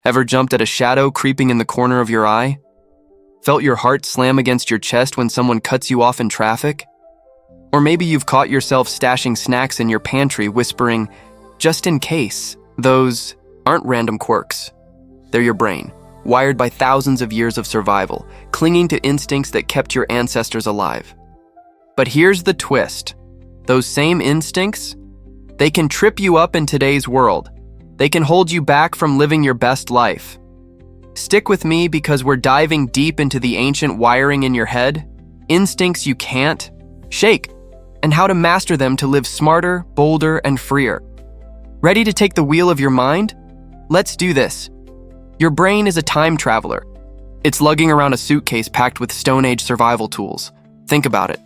Ever jumped at a shadow creeping in the corner of your eye? Felt your heart slam against your chest when someone cuts you off in traffic? Or maybe you've caught yourself stashing snacks in your pantry whispering, "Just in case." Those aren't random quirks. They're your brain, wired by thousands of years of survival, clinging to instincts that kept your ancestors alive. But here's the twist. Those same instincts, they can trip you up in today's world. They can hold you back from living your best life. Stick with me because we're diving deep into the ancient wiring in your head, instincts you can't shake, and how to master them to live smarter, bolder, and freer. Ready to take the wheel of your mind? Let's do this. Your brain is a time traveler. It's lugging around a suitcase packed with Stone Age survival tools. Think about it.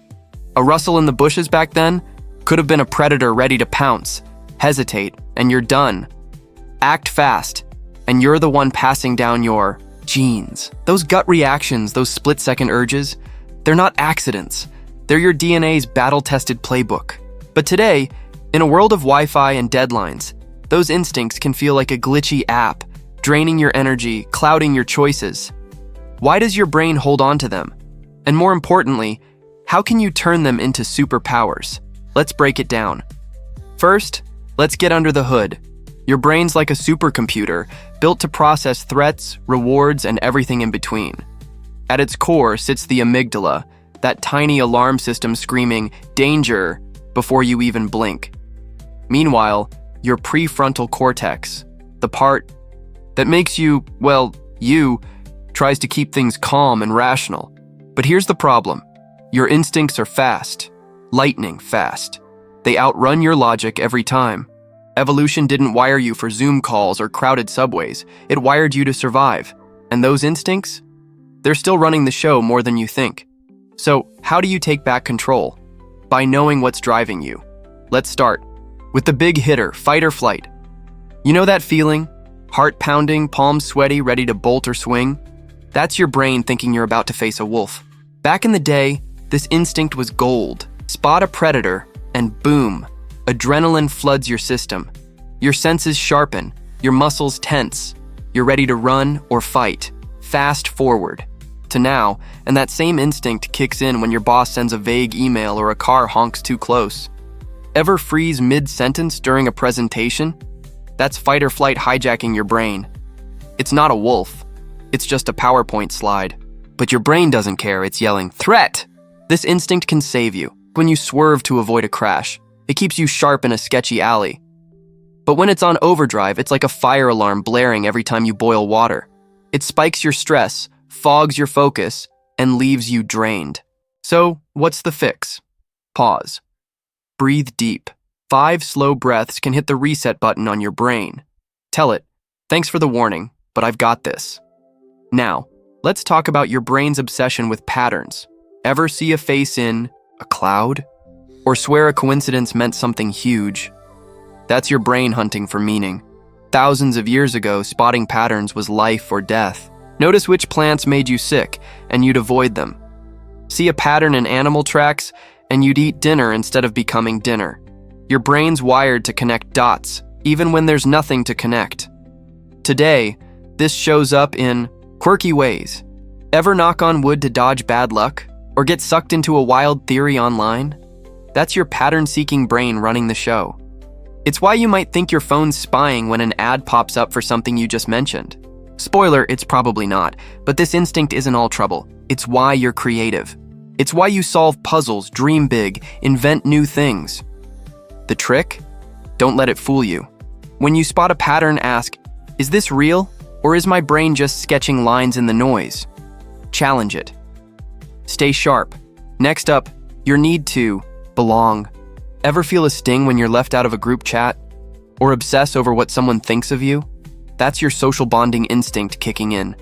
A rustle in the bushes back then could have been a predator ready to pounce. Hesitate, and you're done. Act fast, and you're the one passing down your genes. Those gut reactions, those split-second urges, they're not accidents. They're your DNA's battle-tested playbook. But today, in a world of Wi-Fi and deadlines, those instincts can feel like a glitchy app, draining your energy, clouding your choices. Why does your brain hold on to them? And more importantly, how can you turn them into superpowers? Let's break it down. First, let's get under the hood. Your brain's like a supercomputer, built to process threats, rewards, and everything in between. At its core sits the amygdala, that tiny alarm system screaming, "Danger," before you even blink. Meanwhile, your prefrontal cortex, the part that makes you, well, you, tries to keep things calm and rational. But here's the problem. Your instincts are fast, lightning fast. They outrun your logic every time. Evolution didn't wire you for Zoom calls or crowded subways. It wired you to survive. And those instincts? They're still running the show more than you think. So, how do you take back control? By knowing what's driving you. Let's start with the big hitter, fight or flight. You know that feeling? Heart pounding, palms sweaty, ready to bolt or swing? That's your brain thinking you're about to face a wolf. Back in the day, this instinct was gold. Spot a predator, and boom, adrenaline floods your system. Your senses sharpen, your muscles tense. You're ready to run or fight. Fast forward. To now, and that same instinct kicks in when your boss sends a vague email or a car honks too close. Ever freeze mid-sentence during a presentation? That's fight or flight hijacking your brain. It's not a wolf. It's just a PowerPoint slide. But your brain doesn't care, it's yelling, "Threat!" This instinct can save you. When you swerve to avoid a crash, it keeps you sharp in a sketchy alley. But when it's on overdrive, it's like a fire alarm blaring every time you boil water. It spikes your stress, fogs your focus, and leaves you drained. So, what's the fix? Pause. Breathe deep. 5 slow breaths can hit the reset button on your brain. Tell it, "Thanks for the warning, but I've got this." Now, let's talk about your brain's obsession with patterns. Ever see a face in a cloud? Or swear a coincidence meant something huge? That's your brain hunting for meaning. Thousands of years ago, spotting patterns was life or death. Notice which plants made you sick, and you'd avoid them. See a pattern in animal tracks, and you'd eat dinner instead of becoming dinner. Your brain's wired to connect dots, even when there's nothing to connect. Today, this shows up in quirky ways. Ever knock on wood to dodge bad luck? Or get sucked into a wild theory online? That's your pattern-seeking brain running the show. It's why you might think your phone's spying when an ad pops up for something you just mentioned. Spoiler, it's probably not, but this instinct isn't all trouble. It's why you're creative. It's why you solve puzzles, dream big, invent new things. The trick? Don't let it fool you. When you spot a pattern, ask, "Is this real, or is my brain just sketching lines in the noise?" Challenge it. Stay sharp. Next up, your need to belong. Ever feel a sting when you're left out of a group chat? Or obsess over what someone thinks of you? That's your social bonding instinct kicking in.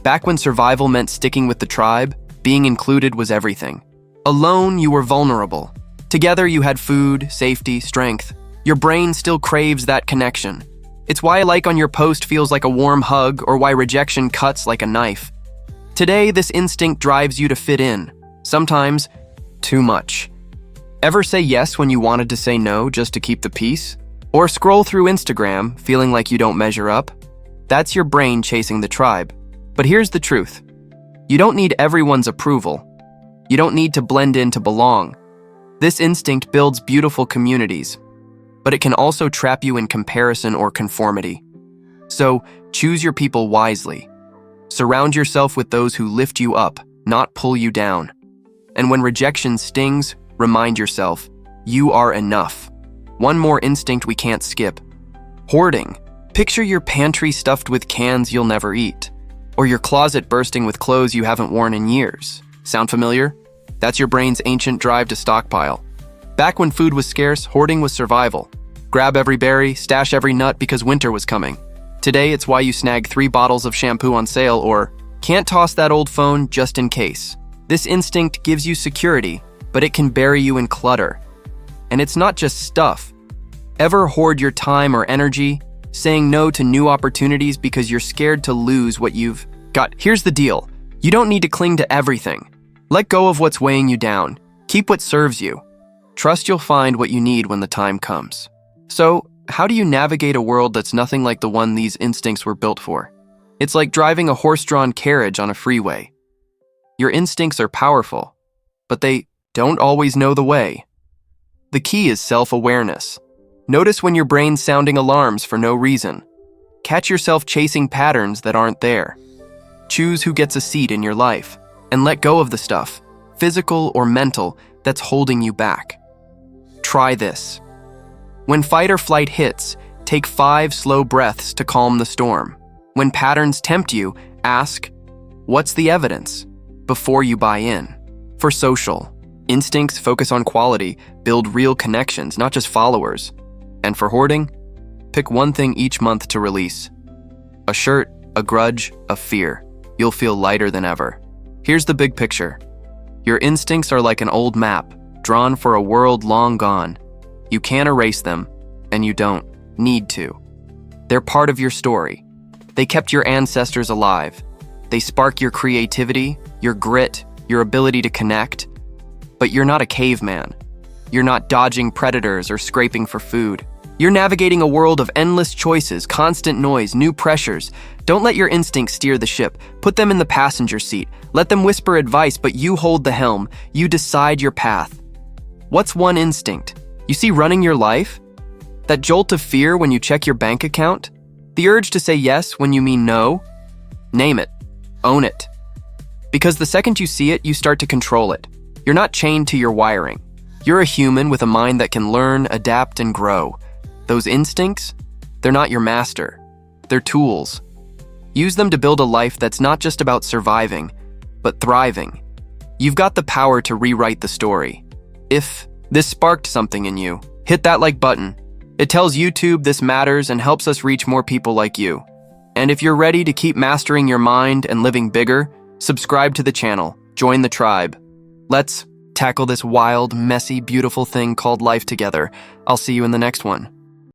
Back when survival meant sticking with the tribe, being included was everything. Alone, you were vulnerable. Together, you had food, safety, strength. Your brain still craves that connection. It's why a like on your post feels like a warm hug, or why rejection cuts like a knife. Today, this instinct drives you to fit in. Sometimes, too much. Ever say yes when you wanted to say no just to keep the peace? Or scroll through Instagram feeling like you don't measure up? That's your brain chasing the tribe. But here's the truth. You don't need everyone's approval. You don't need to blend in to belong. This instinct builds beautiful communities, but it can also trap you in comparison or conformity. So, choose your people wisely. Surround yourself with those who lift you up, not pull you down. And when rejection stings, remind yourself, you are enough. One more instinct we can't skip. Hoarding. Picture your pantry stuffed with cans you'll never eat, or your closet bursting with clothes you haven't worn in years. Sound familiar? That's your brain's ancient drive to stockpile. Back when food was scarce, hoarding was survival. Grab every berry, stash every nut because winter was coming. Today, it's why you snag 3 bottles of shampoo on sale or can't toss that old phone just in case. This instinct gives you security, but it can bury you in clutter. And it's not just stuff. Ever hoard your time or energy, saying no to new opportunities because you're scared to lose what you've got? Here's the deal. You don't need to cling to everything. Let go of what's weighing you down. Keep what serves you. Trust you'll find what you need when the time comes. So, how do you navigate a world that's nothing like the one these instincts were built for? It's like driving a horse-drawn carriage on a freeway. Your instincts are powerful, but they don't always know the way. The key is self-awareness. Notice when your brain's sounding alarms for no reason. Catch yourself chasing patterns that aren't there. Choose who gets a seat in your life, and let go of the stuff, physical or mental, that's holding you back. Try this. When fight or flight hits, take 5 slow breaths to calm the storm. When patterns tempt you, ask, what's the evidence? Before you buy in. For social, instincts focus on quality, build real connections, not just followers. And for hoarding, pick one thing each month to release. A shirt, a grudge, a fear. You'll feel lighter than ever. Here's the big picture. Your instincts are like an old map, drawn for a world long gone. You can't erase them, and you don't need to. They're part of your story. They kept your ancestors alive. They spark your creativity, your grit, your ability to connect. But you're not a caveman. You're not dodging predators or scraping for food. You're navigating a world of endless choices, constant noise, new pressures. Don't let your instincts steer the ship. Put them in the passenger seat. Let them whisper advice, but you hold the helm. You decide your path. What's one instinct? You see running your life? That jolt of fear when you check your bank account? The urge to say yes when you mean no? Name it. Own it. Because the second you see it, you start to control it. You're not chained to your wiring. You're a human with a mind that can learn, adapt, and grow. Those instincts, they're not your master. They're tools. Use them to build a life that's not just about surviving, but thriving. You've got the power to rewrite the story. If this sparked something in you, hit that like button. It tells YouTube this matters and helps us reach more people like you. And if you're ready to keep mastering your mind and living bigger, subscribe to the channel, join the tribe. Let's tackle this wild, messy, beautiful thing called life together. I'll see you in the next one.